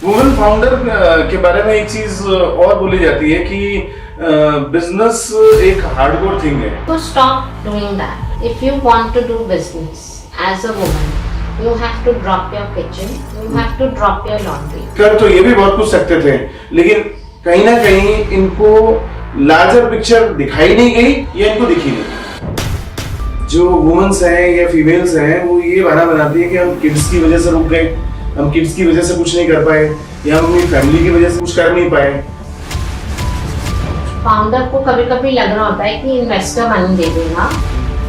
Women founder के बारे में एक चीज और बोली जाती है कि बिजनेस एक हार्डकोर थिंग है। So stop doing that. If you want to do business as a woman, you have to drop your kitchen, you have to drop your laundry. कर तो ये भी बहुत कुछ सकते थे, लेकिन कहीं ना कहीं इनको लार्जर पिक्चर दिखाई नहीं गई या इनको दिखी नहीं। जो वुमेन्स हैं या फीमेल्स हैं वो ये बहाना बनाती है कि हम किड्स की वजह से रुक गए, हम किड्स की वजह से कुछ नहीं कर पाए या हम अपनी फैमिली की वजह से कुछ कर नहीं पाए। फाउंडर को कभी कभी लग रहा होता है कि इन्वेस्टर मनी दे देगा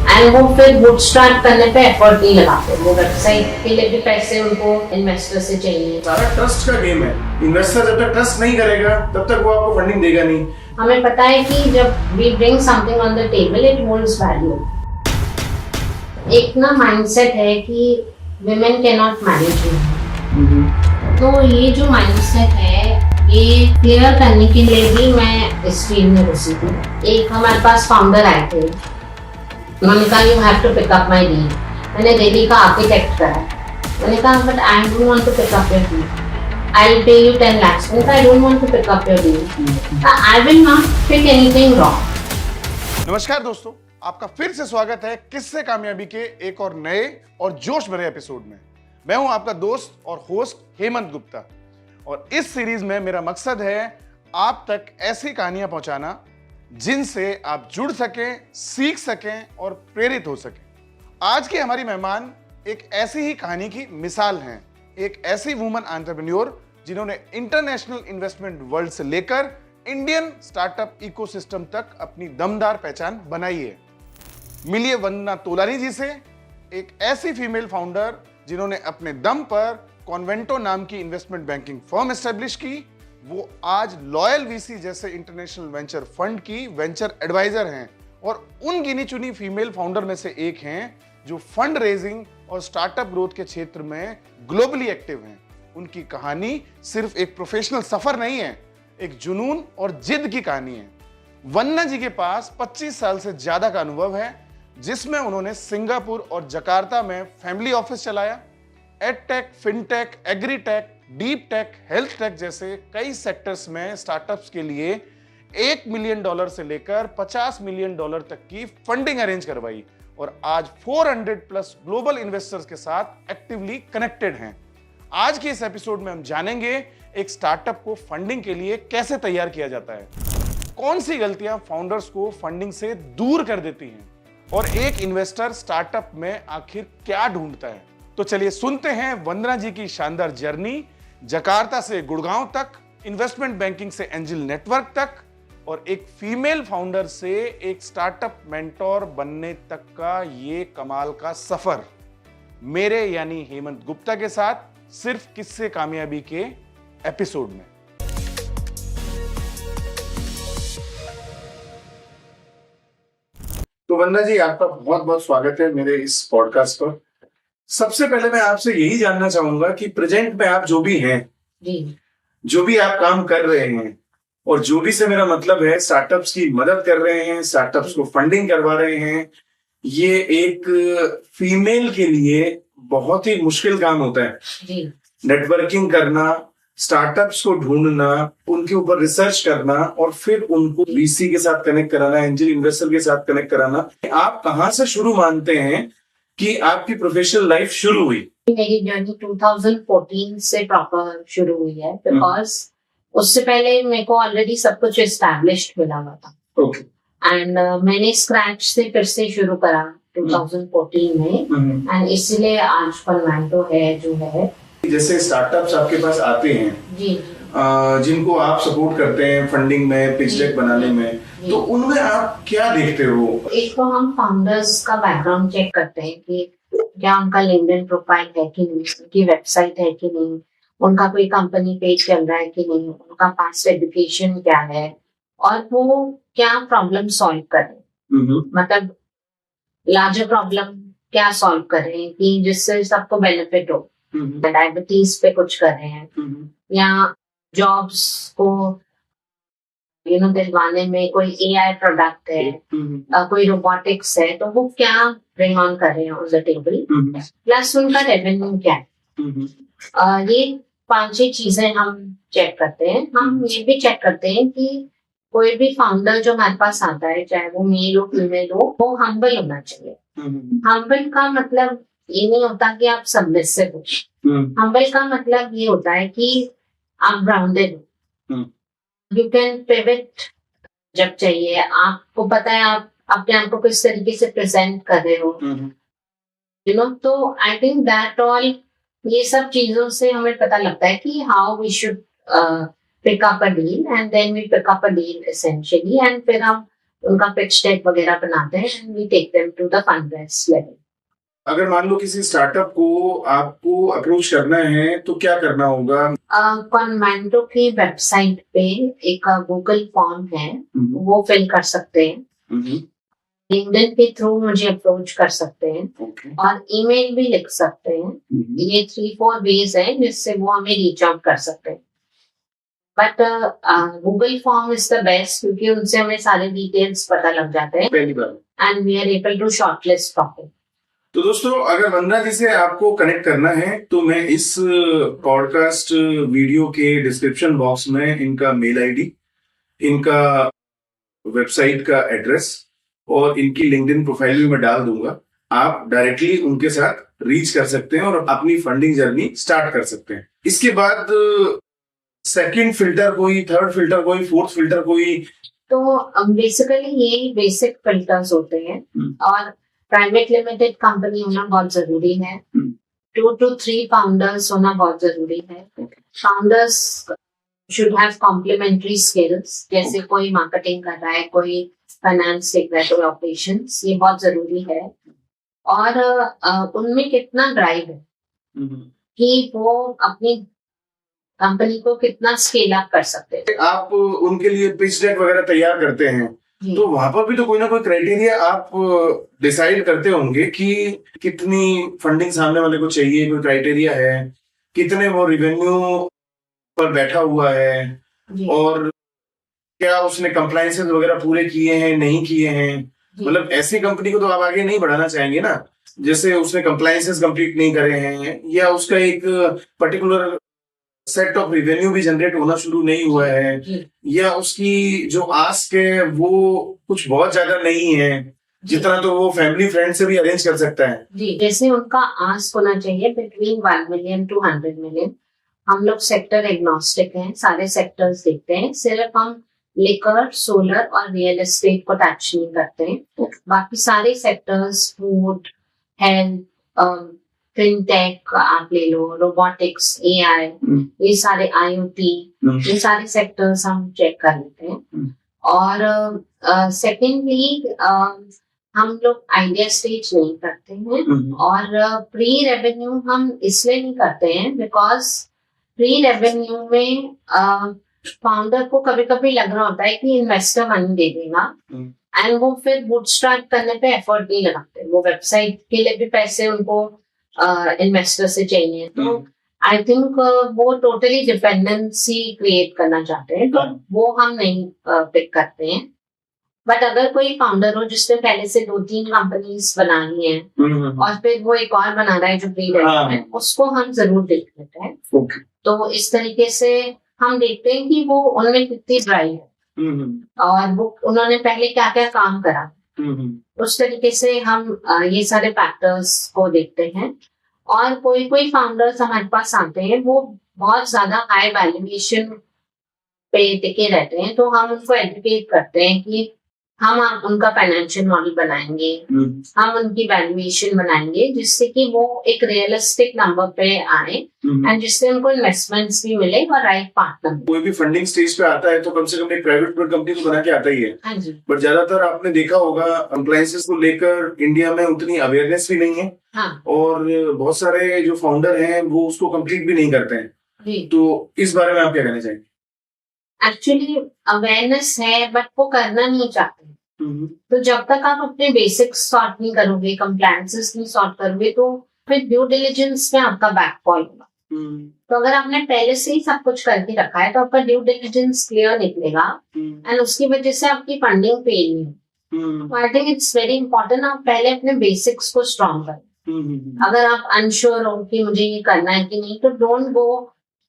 एंड वो फिर बूटस्ट्रैप करने पे एफर्ट नहीं लगाते। वो वेबसाइट के लिए भी पैसे उनको इन्वेस्टर से चाहिए। सारा ट्रस्ट का गेम है। इन्वेस्टर जब तक ट्रस्ट नहीं करेगा तब तक वो आपको फंडिंग देगा नहीं। हमें पता है कि जब we bring something on the table it holds value. एक ना माइंडसेट है कि women cannot manage women। तो ये जो माइंडसेट है ये क्लियर करने के लिए भी मैं इस फील्ड में घुसी थी। एक हमारे पास फाउंडर आए थे, उन्होंने कहा you have to pick up my deal. मैंने दिल्ली का आर्किटेक्ट करा। मैंने कहा but I don't want to pick up your deal, I will pay you 10 lakhs। मैंने कहा I don't want to pick up your deal, I will not pick anything wrong. नमस्कार दोस्तों, आपका फिर से स्वागत है किस्से कामयाबी के एक और नए और जोश भरे एपिसोड में। मैं हूं आपका दोस्त और होस्ट हेमंत गुप्ता और इस सीरीज में मेरा मकसद है आप तक ऐसी कहानियां पहुंचाना जिनसे आप जुड़ सकें, सीख सकें और प्रेरित हो सकें। आज की हमारी मेहमान एक ऐसी ही कहानी की मिसाल हैं। एक ऐसी वुमन एंटरप्रेन्योर जिन्होंने इंटरनेशनल इन्वेस्टमेंट वर्ल्ड से लेकर इंडियन स्टार्टअप इकोसिस्टम तक अपनी दमदार पहचान बनाई है। मिलिए वंदना तोलानी जी से, एक ऐसी फीमेल फाउंडर जिन्होंने अपने दम पर कॉन्वेंटो नाम की इन्वेस्टमेंट बैंकिंग फर्म एस्टेब्लिश की। वो आज लॉयल वीसी जैसे इंटरनेशनल वेंचर फंड की वेंचर एडवाइजर हैं और उन गिनी चुनी फीमेल फाउंडर में से एक हैं जो फंड रेजिंग और स्टार्टअप ग्रोथ के क्षेत्र में ग्लोबली एक्टिव हैं। उनकी कहानी सिर्फ एक प्रोफेशनल सफर नहीं है, एक जुनून और जिद की कहानी है। वंदना जी के पास 25 साल से ज्यादा का अनुभव है, जिसमें उन्होंने सिंगापुर और जकार्ता में फैमिली ऑफिस चलाया। Edtech, fintech, agritech, deep tech, health take जैसे कई सेक्टर्स में स्टार्टअप्स के लिए $1 मिलियन से लेकर $50 मिलियन तक की फंडिंग अरेंज करवाई और आज 400 प्लस ग्लोबल इन्वेस्टर्स के साथ एक्टिवली कनेक्टेड हैं। आज के इस एपिसोड में हम जानेंगे एक स्टार्टअप को फंडिंग के लिए कैसे तैयार किया जाता है, कौन सी गलतियां फाउंडर्स को फंडिंग से दूर कर देती हैं और एक इन्वेस्टर स्टार्टअप में आखिर क्या ढूंढता है। तो चलिए सुनते हैं वंदना जी की शानदार जर्नी, जकार्ता से गुड़गांव तक, इन्वेस्टमेंट बैंकिंग से एंजल नेटवर्क तक और एक फीमेल फाउंडर से एक स्टार्टअप मेंटोर बनने तक का ये कमाल का सफर मेरे यानी हेमंत गुप्ता के साथ सिर्फ किस्से कामयाबी के एपिसोड में। तो वंदना जी, आपका बहुत बहुत स्वागत है मेरे इस पॉडकास्ट पर। सबसे पहले मैं आपसे यही जानना चाहूंगा कि प्रेजेंट में आप जो भी हैं जी, जो भी आप काम कर रहे हैं और जो भी से मेरा मतलब है स्टार्टअप्स की मदद कर रहे हैं, स्टार्टअप्स को फंडिंग करवा रहे हैं, ये एक फीमेल के लिए बहुत ही मुश्किल काम होता है। जी, नेटवर्किंग करना, स्टार्टअप्स को ढूंढना, उनके ऊपर रिसर्च करना और फिर उनको वीसी के साथ कनेक्ट कराना, एंजल इन्वेस्टर के साथ कनेक्ट कराना। आप कहाँ से शुरू मानते हैं कि आपकी प्रोफेशनल लाइफ शुरू हुई? मेरी जर्नी 2014 से प्रॉपर शुरू हुई है बिकॉज उससे पहले मेरे को ऑलरेडी सब कुछ एस्टैब्लिश्ड मिला हुआ था। ओके। एंड मैंने स्क्रैच से फिर से शुरू करा 2014 में एंड इसीलिए आज कॉन्वेंटो है जो है। जैसे स्टार्टअप्स आपके पास आते हैं जी, जिनको आप सपोर्ट करते हैं फंडिंग में, पिच डेक बनाने में, तो उनमें आप क्या देखते हो? एक तो हम फाउंडर्स का बैकग्राउंड चेक करते हैं कि क्या उनका लिंक्डइन प्रोफाइल है कि नहीं, उनकी वेबसाइट है कि नहीं, उनका कोई कंपनी पेज चल रहा है कि नहीं, उनका पास्ट एजुकेशन क्या है और वो क्या प्रॉब्लम सॉल्व कर रहे हैं। मतलब लार्जर प्रॉब्लम क्या सॉल्व कर रहे हैं कि जिससे सबको बेनिफिट हो। डायबिटीज पे कुछ कर रहे हैं या जॉब्स को दिलवाने में कोई एआई प्रोडक्ट है, कोई रोबोटिक्स है, तो वो क्या ब्रिंग ऑन कर रहे हैं ऑन द टेबल, प्लस उनका रेवेन्यू क्या है। ये 5-6 चीजें हम चेक करते हैं। हम ये भी चेक करते हैं कि कोई भी फाउंडर जो हमारे पास आता है, चाहे वो मेल हो फीमेल हो, वो हम्बल होना चाहिए। हम्बल का मतलब ये नहीं होता कि आप सबमिसिव हो। हम्बल का मतलब ये होता है कि आप ग्राउंडेड हो। यू कैन पिवट जब चाहिए। आपको पता है आप अपने आप को किस तरीके से प्रेजेंट कर रहे हो, यू नो। तो आई थिंक दैट ऑल, ये सब चीजों से हमें पता लगता है कि how we should pick up a deal, and then we pick up a deal essentially, and फिर हम उनका पिच डेक वगैरह बनाते हैं and we take them to the fund raise level. अगर मान लो किसी स्टार्टअप को आपको अप्रोच करना है तो क्या करना होगा? कॉन्वेंटो की वेबसाइट पे एक गूगल फॉर्म है, वो फिल कर सकते हैं। लिंक्डइन के थ्रू मुझे अप्रोच कर सकते हैं और ईमेल भी लिख सकते हैं। ये 3-4 वेज है जिससे वो हमें रीच आउट कर सकते हैं। But Google form is the best, क्योंकि उनसे हमें सारे डिटेल्स पता लग जाते हैं पहली बार, and we are able to shortlist properly. तो दोस्तों, अगर वंदना जी से आपको कनेक्ट करना है तो मैं इस पॉडकास्ट वीडियो के डिस्क्रिप्शन बॉक्स में इनका मेल आईडी, इनका वेबसाइट का एड्रेस और इनकी लिंक्डइन प्रोफाइल भी मैं डाल दूंगा। आप डायरेक्टली उनके साथ रीच कर सकते हैं और अपनी फंडिंग जर्नी स्टार्ट कर सकते हैं। इसके बाद सेकंड फिल्टर कोई, थर्ड फिल्टर कोई, फोर्थ फिल्टर कोई? तो बेसिकली ये बेसिक फिल्टर्स होते हैं और प्राइवेट लिमिटेड कंपनी होना बहुत जरूरी है। 2 to 3 फाउंडर्स होना बहुत जरूरी है। Founders should have complementary skills, जैसे कोई मार्केटिंग कर रहा है, कोई फाइनेंस देख रहा है, कोई ऑपरेशंस, ये बहुत जरूरी है। और उनमें कितना ड्राइव है कि वो अपनी कंपनी को कितना स्केल अप कर सकते हैं। आप उनके लिए पिच डेक वगैरह तैयार करते हैं, तो वहां पर भी तो कोई ना कोई क्राइटेरिया आप डिसाइड करते होंगे कि कितनी फंडिंग सामने वाले को चाहिए। कोई क्राइटेरिया है, कितने वो रिवेन्यू पर बैठा हुआ है, और क्या उसने कंप्लायंसेस वगैरह पूरे किए हैं, नहीं किए हैं। मतलब ऐसी कंपनी को तो आप आगे नहीं बढ़ाना चाहेंगे ना, जैसे उसने कंप्लायंसेस कंप्लीट नहीं करे हैं, या उसका एक पर्टिकुलर सेट ऑफ रिवेन्यू भी जनरेट होना शुरू नहीं हुआ है, या उसकी जो आस्क है वो कुछ बहुत ज्यादा नहीं है, जितना तो वो फैमिली फ्रेंड से भी अरेंज कर सकता है। जी, जैसे उनका आस्क होना चाहिए बिटवीन 1 million to 100 million। हम लोग सेक्टर एग्नोस्टिक हैं, सारे सेक्टर्स देखते हैं। सिर्फ हम लिकर, सोलर और रियल एस्टेट को टच नहीं करते हैं। बाकी सारे सेक्टर्स, फूड, हेल्थ, फिनटेक आप ले लो, रोबोटिक्स, एआई, ये सारे IoT, ये सारे सेक्टर्स हम चेक कर लेते हैं। और सेकेंडली हम लोग आइडिया स्टेज नहीं करते हैं, और प्री रेवेन्यू हम इसलिए नहीं करते हैं बिकॉज प्री रेवेन्यू में फाउंडर को कभी कभी लग रहा होता है कि इन्वेस्टर मनी दे देगा, एंड वो फिर बूटस्ट्रैप करने पे एफर्ट नहीं लगाते। वो वेबसाइट के लिए भी पैसे उनको इन्वेस्टर से चाहिए, तो आई थिंक वो टोटली डिपेंडेंसी क्रिएट करना चाहते हैं, तो वो हम नहीं पिक करते हैं। बट अगर कोई फाउंडर हो जिसने पहले से 2-3 कंपनीज बना ली हैं और फिर वो एक और बना रहा है जो प्री रेवेन्यू है, उसको हम जरूर देख लेते हैं। तो इस तरीके से हम देखते हैं कि वो उनमें कितनी ड्राइव है और वो उन्होंने पहले क्या क्या काम करा। उस तरीके से हम ये सारे फैक्टर्स को देखते हैं। और कोई कोई फाउंडर्स हमारे पास आते हैं, वो बहुत ज्यादा हाई वैल्यूएशन पे टिके रहते हैं, तो हम उनको एजुकेट करते हैं कि हम उनका फाइनेंशियल मॉडल बनाएंगे, हम उनकी वैल्यूएशन बनाएंगे, जिससे कि वो एक रियलिस्टिक नंबर पे आए एंड जिससे उनको इन्वेस्टमेंट्स भी मिले और राइट पार्टनर। कोई भी फंडिंग स्टेज पे आता है तो कम से कम एक प्राइवेट कंपनी तो बना के आता ही है। हाँ जी। बट ज्यादातर आपने देखा होगा कंप्लायंसेस को लेकर इंडिया में उतनी अवेयरनेस भी नहीं है। हाँ। और बहुत सारे जो फाउंडर हैं वो उसको कंप्लीट भी नहीं करते हैं जी। तो इस बारे में आप क्या कहना चाहेंगे? एक्चुअली अवेयरनेस है बट वो करना नहीं चाहते। तो जब तक आप अपने बेसिक्स सॉर्ट नहीं करोगे, कंप्लायंसेस नहीं सॉर्ट करोगे, तो फिर ड्यू डिलिजेंस में आपका बैकफॉल होगा। तो अगर आपने पहले से ही सब कुछ करके रखा है तो आपका ड्यू डिलिजेंस क्लियर निकलेगा एंड उसकी वजह से आपकी फंडिंग फेल नहीं होगी। I think it's very important आप पहले अपने बेसिक्स को स्ट्रॉन्ग करें। अगर आप अनश्योर हो कि मुझे ये करना है कि नहीं, तो don't go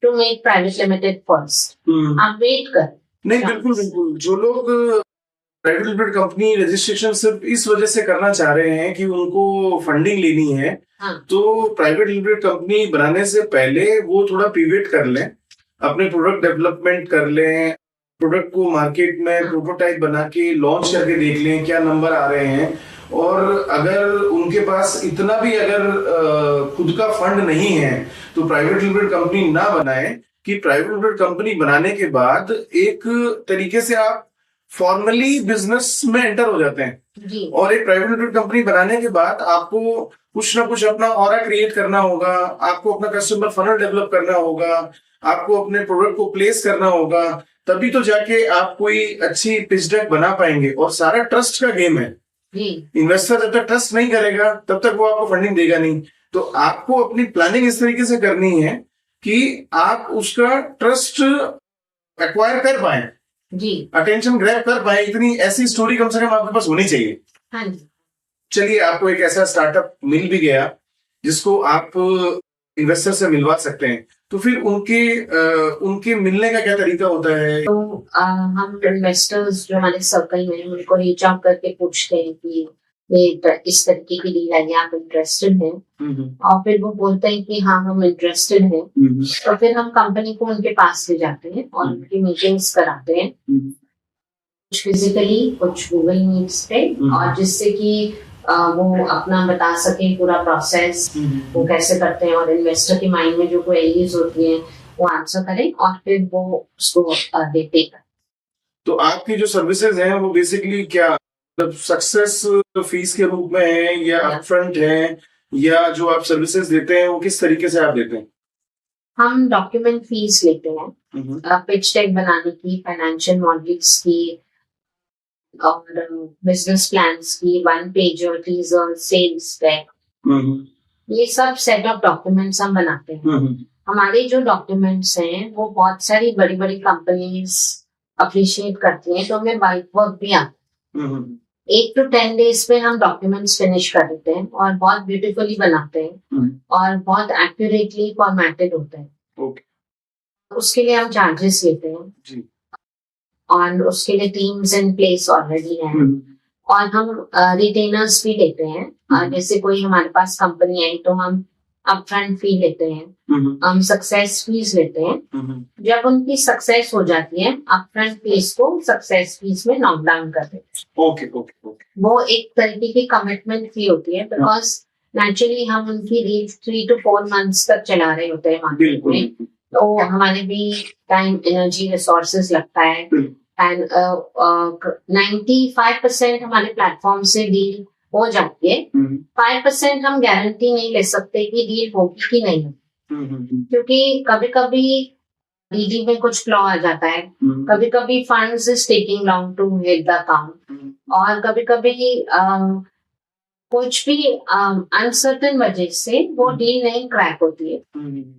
to make private limited first, आप वेट कर। नहीं, बिल्कुल बिल्कुल। जो लोग प्राइवेट लिमिटेड कंपनी रजिस्ट्रेशन सिर्फ इस वजह से करना चाह रहे हैं कि उनको फंडिंग लेनी है, हाँ। तो प्राइवेट लिमिटेड कंपनी बनाने से पहले वो थोड़ा पिवट कर लें, अपने प्रोडक्ट डेवलपमेंट कर लें, प्रोडक्ट को मार्केट में प्रोटोटाइप बना के लॉन्च करके देख लें क्या नंबर आ रहे हैं। और अगर उनके पास इतना भी अगर खुद का फंड नहीं है तो प्राइवेट लिमिटेड कंपनी ना बनाए, कि प्राइवेट लिमिटेड कंपनी बनाने के बाद एक तरीके से आप फॉर्मली बिजनेस में एंटर हो जाते हैं जी। और एक प्राइवेट लिमिटेड कंपनी बनाने के बाद आपको कुछ ना कुछ अपना ऑरा क्रिएट करना होगा, आपको अपना कस्टमर फनल डेवलप करना होगा, आपको अपने प्रोडक्ट को प्लेस करना होगा, तभी तो जाके आप कोई अच्छी पिच डेक बना पाएंगे। और सारा ट्रस्ट का गेम है जी। इन्वेस्टर जब तक ट्रस्ट नहीं करेगा तब तक वो आपको फंडिंग देगा नहीं। तो आपको अपनी प्लानिंग इस तरीके से करनी है कि आप उसका ट्रस्ट एक्वायर कर पाए जी, अटेंशन ग्रैब कर पाए। इतनी ऐसी स्टोरी कम से कम आपके पास होनी चाहिए। हाँ जी। चलिए, आपको एक ऐसा स्टार्टअप मिल भी गया जिसको आप इन्वेस्टर से मिलवा सकते हैं, तो फिर उनके मिलने का क्या तरीका होता है? तो हम इन्वेस्टर्स जो हमारे सर्कल में उनको रीच आउट करके पूछते हैं कि ये इस तरीके की डील है, आप इंटरेस्टेड हैं? और फिर वो बोलते हैं कि हाँ हम इंटरेस्टेड हैं। तो फिर हम कंपनी को उनके पास ले जाते हैं और उनकी मीटिंग्स कराते हैं, कुछ फिजिकली कुछ गूगल मीट्स पे, और जिससे कि वो अपना बता सके पूरा प्रोसेस वो कैसे करते हैं और इन्वेस्टर के माइंड में जो क्वेरीज होती हैं वो आंसर करें और फिर वो उसको देते हैं। तो आपकी जो सर्विसेज हैं वो बेसिकली क्या, मतलब सक्सेस फीस के रूप में है या अपफ्रंट है, या जो आप सर्विसेज देते हैं वो किस तरीके से आप देते हैं? हम डॉक्यूमेंट फीस लेते हैं, पिच डेक बनाने की, फाइनेंशियल मॉडल्स की और बिजनेस प्लान्स की, 1 पेजर, टीजर, सेल्स डेक, ये सब सेट ऑफ डॉक्यूमेंट्स हम बनाते हैं। हमारे जो डॉक्यूमेंट्स हैं वो बहुत सारी बड़ी बड़ी कंपनीज अप्रिशिएट करती हैं, तो हमें बाइक वर्क भी आता है। 8 to 10 डेज पे हम डॉक्यूमेंट्स फिनिश कर देते हैं और बहुत ब्यूटीफुली बनाते हैं और बहुत एक्यूरेटली फॉर्मेटेड होते हैं। उसके लिए हम चार्जेस लेते हैं जी। और उसके लिए टीम्स इन प्लेस ऑलरेडी हैं और हम रिटेनर्स भी लेते हैं। जैसे कोई हमारे पास कंपनी आई तो हम अपफ्रंट फी लेते हैं, हम सक्सेस फीस लेते हैं। जब उनकी सक्सेस हो जाती है अपफ्रंट फीस को सक्सेस फीस में नॉक डाउन कर देते हैं। ओके। वो एक तरीके की कमिटमेंट फी होती है, बिकॉज नेचुरली हम उनकी डील 3 to 4 months तक चला रहे होते हैं मार्केट में, तो हमारे भी टाइम, एनर्जी, रिसोर्सेज लगता है। एंड 95% हमारे प्लेटफॉर्म से डील हो जाती है। 5% हम गारंटी नहीं ले सकते कि डील होगी कि नहीं होगी, क्योंकि कभी कभी डीडी में कुछ फ्लॉ आ जाता है, कभी कभी funds is taking long to hit the account, और कभी कभी कुछ भी अनसर्टेन वजह से वो डील नहीं क्रैक होती है,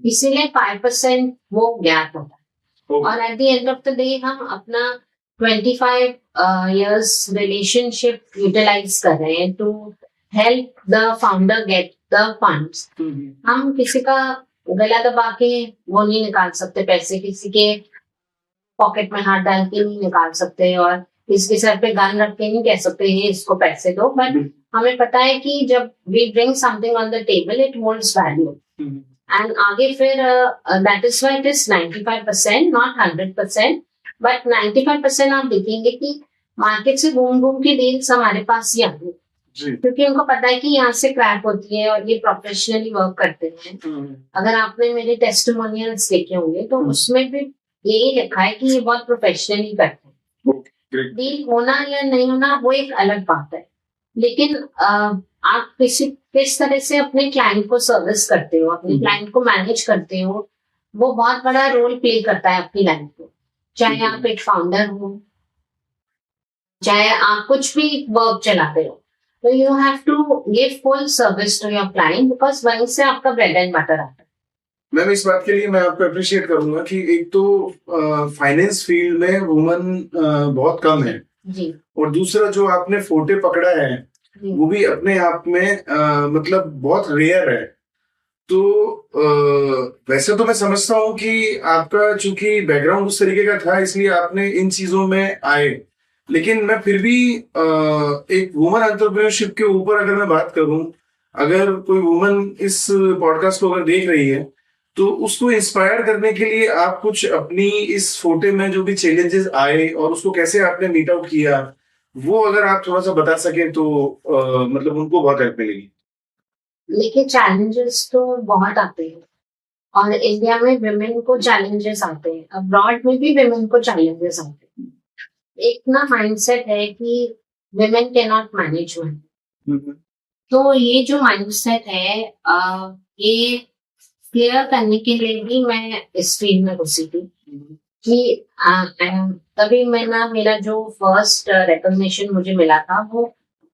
इसीलिए 5% वो गैप होता है। और at the end of the day हम अपना 25 years रिलेशनशिप यूटिलाइज कर रहे हैं to help the founder get the funds. हम किसी का गला दबा के वो नहीं निकाल सकते पैसे, किसी के पॉकेट में हाथ डाल के नहीं निकाल सकते और इसके सर पे गन रख के नहीं कह सकते ये इसको पैसे दो। बट हमें पता है कि जब we bring something on the table it holds value and आगे फिर that is why it is 95% not 100%, but 95% आप देखेंगे कि मार्केट से घूम घूम के डील्स हमारे पास ही आते हैं, क्योंकि उनको पता है कि यहाँ से क्रैक होती है और ये प्रोफेशनली वर्क करते हैं। अगर आपने मेरे टेस्टिमोनियल्स देखे होंगे तो उसमें भी यही लिखा है कि ये बहुत प्रोफेशनली करते हैं। डील होना या नहीं होना वो एक अलग बात है, लेकिन आप किस तरह से अपने क्लाइंट को सर्विस करते हो, अपने क्लाइंट को मैनेज करते हो, वो बहुत बड़ा रोल प्ले करता है आपकी लाइफ में। चाहे आप एक फाउंडर हो, चाहे आप कुछ भी वर्क चलाते हो, तो you have to give full service to your client, because वहीं से आपका ब्रेड एंड बटर आता है। मैम, इस बात के लिए मैं आपको अप्रिशिएट करूंगा कि एक तो फाइनेंस फील्ड में वुमन बहुत कम है जी, और दूसरा जो आपने फोटे पकड़ा है वो भी अपने आप में मतलब बहुत रेयर है। तो वैसे तो मैं समझता हूँ कि आपका चूंकि बैकग्राउंड उस तरीके का था इसलिए आपने इन चीजों में आए, लेकिन मैं फिर भी एक वुमन एंटरप्रेन्योरशिप के ऊपर अगर मैं बात करूं, अगर कोई वुमन इस पॉडकास्ट को अगर देख रही है तो उसको इंस्पायर करने के लिए आप कुछ अपनी इस फोटे में जो भी चैलेंजेस आए और उसको कैसे आपने मीट आउट किया, वो अगर आप थोड़ा सा बता सकें तो मतलब उनको बहुत हेल्प मिलेगी। लेकिन चैलेंजेस तो बहुत आते हैं और इंडिया में विमेन को चैलेंजेस आते हैं, अब्रॉड में भी विमेन को चैलेंजेस आते हैं। एक ना माइंडसेट है कि women can not manage money. तो ये जो माइंडसेट है ये क्लियर करने के लिए भी मैं इस फील्ड में घुसी थी कि तभी मेरा जो फर्स्ट रिकॉग्निशन मुझे मिला था वो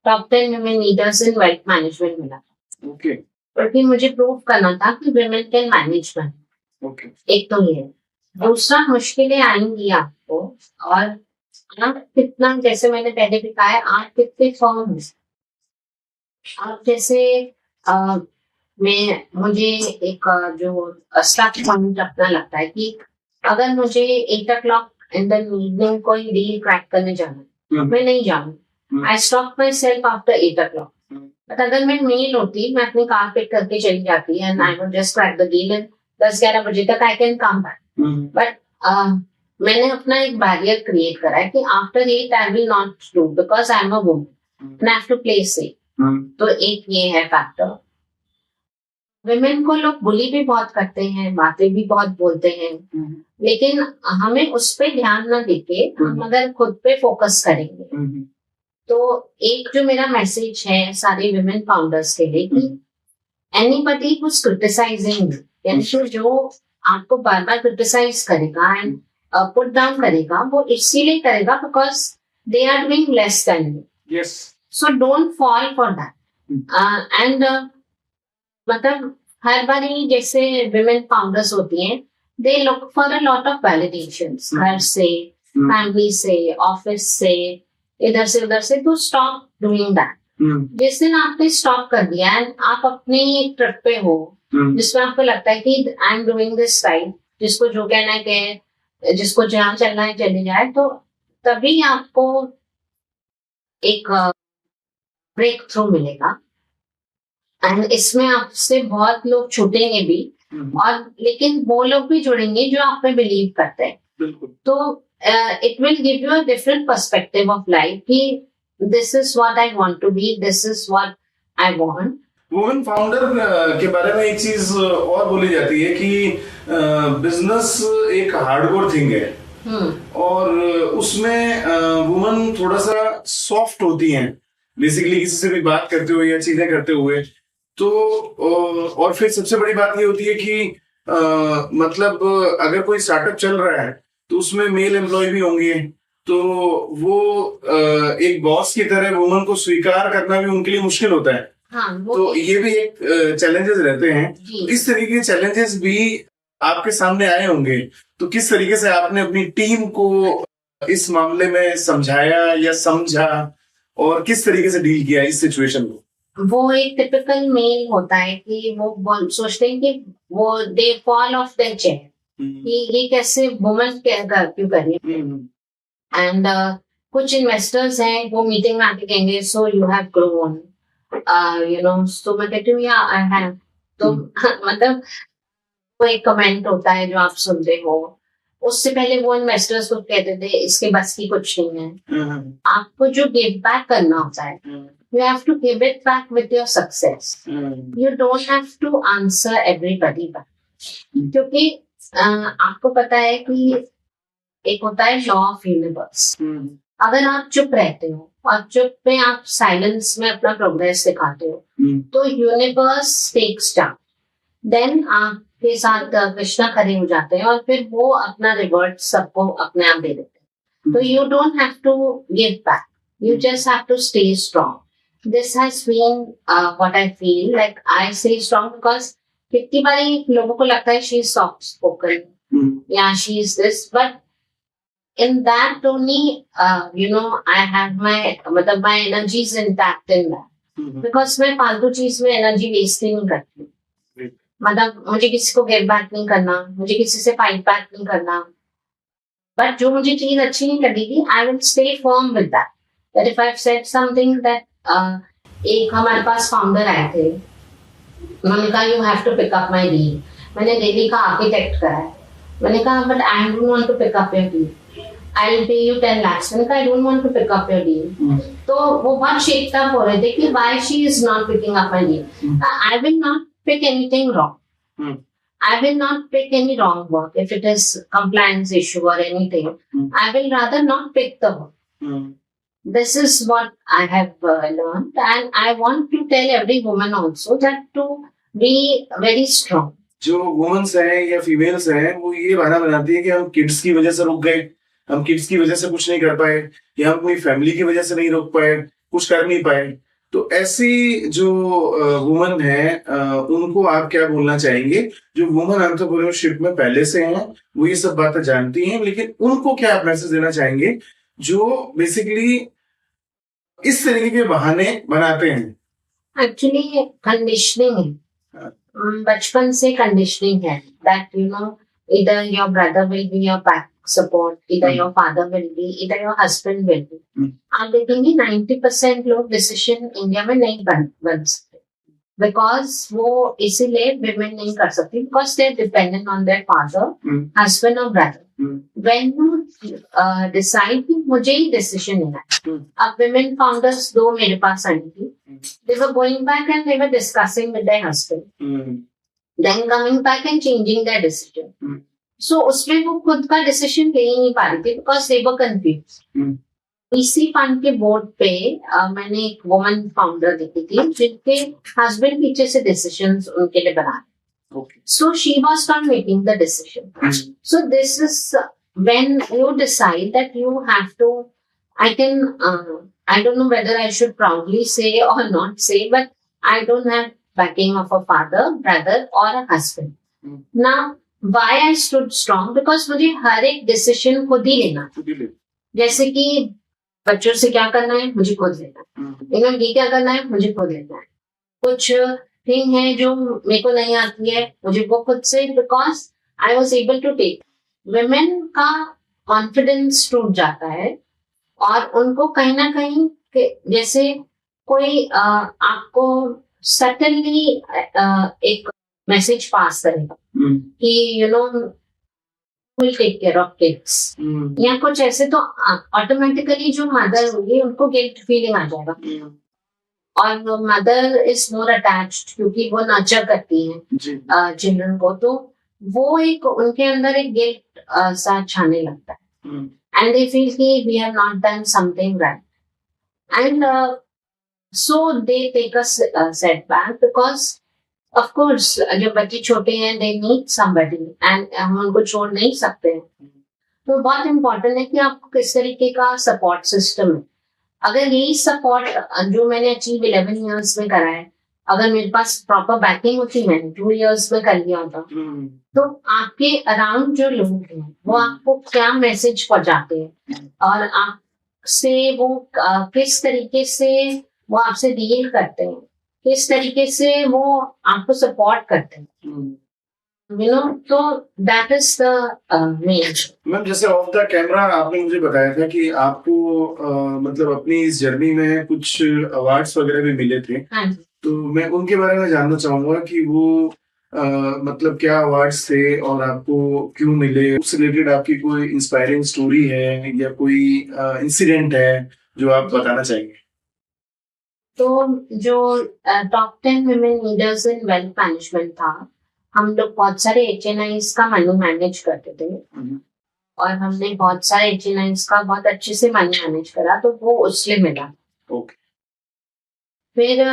top 10 women leaders in wealth management मिला था। ओके। क्योंकि मुझे प्रूव करना था कि women can manage money. Okay. एक तो ये, दूसरा मुश्किलें आएंगी आपको, और आप कितना, जैसे मैंने पहले भी कहा है, आप कितने फॉर्म, आप जैसे मुझे एक जो स्टार्ट पॉइंट अपना लगता है कि अगर मुझे 8 o'clock इन द इवनिंग कोई डील क्रैक करने जाना, मैं नहीं जाऊँ। I stop my self after 8 o'clock। But अगर मैं मेल होती, मैं अपनी कार पिक करके चली जाती and I would just crack the deal and 10-11 बजे तक I can come back. But मैंने अपना एक बैरियर क्रिएट करा है कि after 8 I will not do because I am a woman, I have to play safe. तो एक ये है फैक्टर। विमेन को लोग बुली भी बहुत करते हैं, बातें भी बहुत बोलते हैं, लेकिन हमें उस पर ध्यान न देके हम अगर खुद पे फोकस करेंगे तो एक जो मेरा मैसेज है सारे विमेन फाउंडर्स के लिए कि एनीबडी हुज क्रिटिसाइजिंग, यानी कि जो आपको बार बार क्रिटिसाइज करेगा एंड पुट डाउन करेगा, वो इसीलिए करेगा because they are doing less than you. Yes. So don't fall for that. And मतलब हर बार ही जैसे विमेन फाउंडर्स होती हैं, they look for a lot of validations, घर से, फैमिली से, ऑफिस से, इधर से उधर से। तो स्टॉप डूइंग दैट। जिस दिन आपने स्टॉप कर दिया एंड आप अपनी ट्रिप पे हो जिसमें आपको लगता है कि I am doing this right, जिसको जो कहना है कहे, जिसको जहाँ चलना है चले जाए, तो तभी आपको एक ब्रेक थ्रू मिलेगा। एंड इसमें आपसे बहुत लोग छूटेंगे भी, और लेकिन वो लोग भी जुड़ेंगे जो आप में बिलीव करते हैं। तो it will give you a different perspective of life कि this is what I want to be, this is what I want. Women founder के बारे में एक चीज और बोली जाती है कि बिजनेस एक हार्डकोर थिंग है और उसमें वुमन थोड़ा सा सॉफ्ट होती हैं बेसिकली, किसी से भी बात करते हुए या चीजें करते हुए। तो और फिर सबसे बड़ी बात ये होती है कि मतलब अगर कोई स्टार्टअप चल रहा है तो उसमें मेल एम्प्लॉय भी होंगे, तो वो एक बॉस की तरह वुमन को स्वीकार करना भी उनके लिए मुश्किल होता है। हाँ, तो ये भी एक चैलेंजेस रहते हैं। इस तरीके के चैलेंजेस भी आपके सामने आए होंगे, तो किस तरीके से आपने अपनी टीम को इस मामले में समझाया या समझा और किस तरीके से डील किया इस सिचुएशन को? वो एक टिपिकल मेल होता है कि वो सोचते हैं कि वो they fall of their chair कि ये कैसे वुमन क्यों कर रही है। एंड कुछ इन्वेस्टर्स हैं वो मीटिंग में आके कहेंगे so you have grown, you know. तो मैं कहती हूँ या आई हैव। तो मतलब वो एक कमेंट होता है जो आप सुनते हो। उससे पहले वो इन्वेस्टर्स को कहते थे इसके बस की कुछ नहीं है। आपको जो गिव बैक करना होता है, you have to give it back with your success. You don't have to answer everybody back. क्योंकि आपको पता है कि एक होता है लॉ ऑफ यूनिवर्स। अगर आप चुप रहते हो और चुप में आप साइलेंस में अपना प्रोग्रेस दिखाते हो, तो यूनिवर्स टेक्स डाउन। देन आपके साथ कृष्णा खड़े हो जाते हैं और फिर वो अपना रिवर्ट सबको अपने आप दे देते हैं। तो you don't have to give back, you just have to stay strong. This has been what I feel like. I stay strong because कितनी बारी लोगों को लगता है she is soft spoken, yeah she is this, but in that only you know I have my मतलब my energy is intact in that because मैं फालतू चीज में एनर्जी वेस्ट नहीं करती। मतलब मुझे किसी को गेट बैक नहीं करना, मुझे किसी से फाइट बैक नहीं करना, बट जो मुझे चीज अच्छी नहीं लगेगी I will stay firm with that. That if I have said something that एक हमारे पास फाउंडर आए थे, उन्होंने कहा you have to pick up my deal. मैंने दिल्ली का आर्किटेक्ट करा है, मैंने कहा but I don't want to pick up your deal, I will pay you 10 lakhs। मैंने कहा I don't want to pick up your deal. तो वो बहुत शेक्ड अप हो रहे थे कि why she is not picking up my deal. I will not pick anything wrong. I will not pick any wrong work if it is compliance issue or anything. I will rather not pick the work. This is what I have learned, and I want to tell every woman also that to be very strong. जो women's हैं या females हैं वो ये बहाना बनाती है कि हम किड्स की वजह से रुक गए, हम किड्स की वजह से कुछ नहीं कर पाए, या हम अपनी फैमिली की वजह से नहीं रुक पाए, कुछ कर नहीं पाए। तो ऐसी जो वुमन है उनको आप क्या बोलना चाहेंगे? जो वुमन एंटरप्रेन्योरशिप में पहले से हैं, वो ये सब बातें जानती हैं, लेकिन उनको क्या आप मैसेज देना चाहेंगे जो बेसिकली इस तरीके के बहाने बनाते हैं? एक्चुअली कंडीशनिंग है, बचपन से कंडीशनिंग है that you know either your brother will be your back support, either your father will be, either your husband will be। आप देखेंगे 90% लोग डिसीजन इंडिया में नहीं बन सकते, बिकॉज वो इसीलिए विमेन नहीं कर सकती, because they are dependent on their father, husband और ब्रदर। व्हेन यू डिसाइड कि मुझे ही डिसीजन लेना है। अब विमेन फाउंडर्स 2 मेरे पास आई थी, they were going back and they were discussing with their husband, then coming back and changing their decision. So उसमें वो खुद का डिसीजन ले ही नहीं पा रही थी because they were confused. VC fund के बोर्ड पे मैंने एक वुमन फाउंडर देखी थी जिनके हस्बैंड पीछे से डिसीजंस उनके लिए बना रहे। So she was not making the decision. So this is when you decide that you have to, I don't know whether I should proudly say or not say, but I don't have backing of a father, brother or a husband. Now, why I stood strong? Because मुझे हर एक decision खुद ही लेना था। जैसे कि बच्चों से क्या करना है मुझे खुद लेना है, इन्होंने ये क्या करना है मुझे खुद लेना है, कुछ थिंग है जो मेरे को नहीं आती है मुझे वो खुद से, because I was able to take. Women का कॉन्फिडेंस टूट जाता है और उनको कहीं ना कहीं जैसे कोई आपको सटनली एक मैसेज पास करेगा कि you know will take care of kids या कुछ ऐसे, तो ऑटोमेटिकली जो मदर होगी उनको गिल्ट फीलिंग आ जाएगा, और मदर इज मोर अटैच्ड क्योंकि वो नर्चर करती हैं चिल्ड्रन को, तो वो एक उनके अंदर एक गिल्ट सा छाने लगता है एंड दे फील कि we have not done something right and so they take a setback because of course जब बच्चे छोटे हैं they need somebody and हम उनको छोड़ नहीं सकते हैं। तो बहुत इम्पोर्टेंट है कि आपको किस तरीके का सपोर्ट सिस्टम है। अगर यही सपोर्ट जो मैंने अचीव 11 years में करा है, अगर मेरे पास प्रॉपर बैकिंग होती मैंने 2 years में कर लिया होता, तो आपके अराउंड जो लोग हैं वो आपको क्या मैसेज पहुंचाते हैं और आपसे वो किस तरीके से वो आपसे डील करते हैं, किस तरीके से वो आपको सपोर्ट करते हैं, यू नो, तो that is the main. Ma'am जैसे ऑफ द कैमरा आपने मुझे बताया था कि आपको मतलब अपनी इस जर्नी में कुछ अवार्ड्स वगैरह भी मिले थे। हाँ जी। तो मैं उनके बारे में जानना चाहूंगा कि वो मतलब क्या अवार्ड्स थे और आपको क्यों मिले, उससे रिलेटेड आपकी कोई इंस्पायरिंग स्टोरी है या कोई इंसिडेंट है जो आप बताना चाहेंगे? तो जो top 10 women leaders in wealth management था, हम लोग बहुत सारे HNIs का मनी मैनेज करते थे और हमने बहुत सारे HNIs का बहुत अच्छे से मनी मैनेज करा, तो वो उसलिए मिला। फिर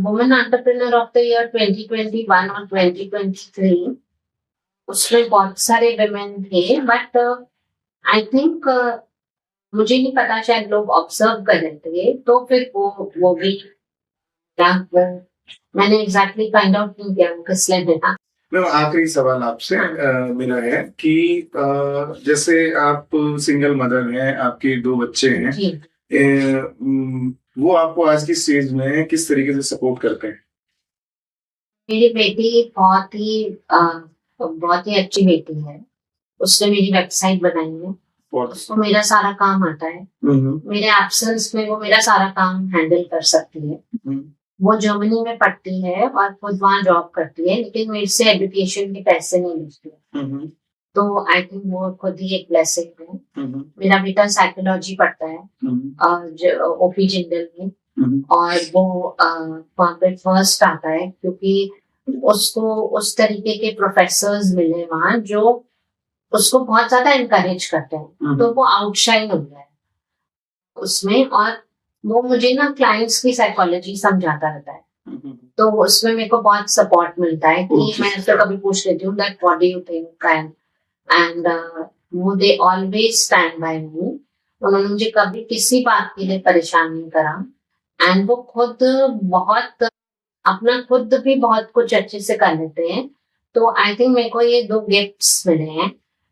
women entrepreneur of the year 2021 और 2023 उसमें बहुत सारे विमेन थे, बट आई थिंक मुझे नहीं पता, शायद लोग ऑब्जर्व कर रहे थे, तो फिर वो भी मैंने एग्जैक्टली फाइंड आउट नहीं किया किस लिए मिला। मैम आखिरी सवाल आपसे मेरा है कि जैसे आप सिंगल मदर हैं, आपके 2 बच्चे हैं, वो आपको आज की स्टेज में किस तरीके से सपोर्ट करते हैं? मेरी बेटी बहुत ही अच्छी बेटी है। उसने मेरी वेबसाइट बनाई है, उसको मेरा सारा काम आता है। मेरे एब्सेंस में वो मेरा सारा काम हैंडल कर सकती है। वो जर्मनी में पढ़ती है और खुद वहाँ जॉब करती है, लेकिन मेरे से एजुकेशन के पैसे नहीं लेती है। तो आई थिंक वो खुद ही एक ब्लेसिंग है। मेरा बेटा साइकोलॉजी पढ़ता है ओपी जिंदल में, और वो वहाँ पे फर्स्ट आता है क्योंकि उसको उस तरीके के प्रोफेसर्स मिले वहाँ जो उसको बहुत ज्यादा इनकरेज करते हैं, तो वो आउटशाइन हो गया है उसमें। और वो मुझे ना क्लाइंट्स की साइकोलॉजी समझाता रहता है, तो उसमें मेरे को बहुत सपोर्ट मिलता है कि मैं उससे कभी पूछ लेती हूँ that what do you think, and वो दे ऑलवेज स्टैंड बाय मी। उन्होंने मुझे कभी किसी बात के लिए परेशान नहीं करा, एंड वो खुद भी बहुत कुछ अच्छे से कर लेते हैं। तो आई थिंक मेरे को ये 2 गिफ्ट्स मिले हैं,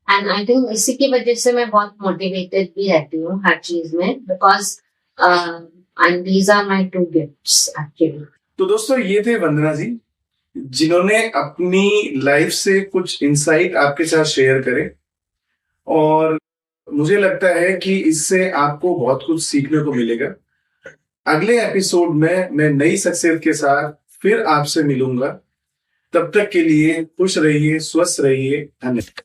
एंड आई थिंक इसी की वजह से मैं बहुत मोटिवेटेड भी रहती हूँ हर चीज में, because and these are my 2 gifts actually. तो दोस्तों ये थे वंदना जी, जिन्होंने अपनी लाइफ से कुछ इंसाइट आपके साथ शेयर करे, और मुझे लगता है कि इससे आपको बहुत कुछ सीखने को मिलेगा। अगले एपिसोड में मैं नई सक्सेस के साथ फिर आपसे मिलूंगा। तब तक के लिए खुश रहिए, स्वस्थ रहिए, धन्यवाद।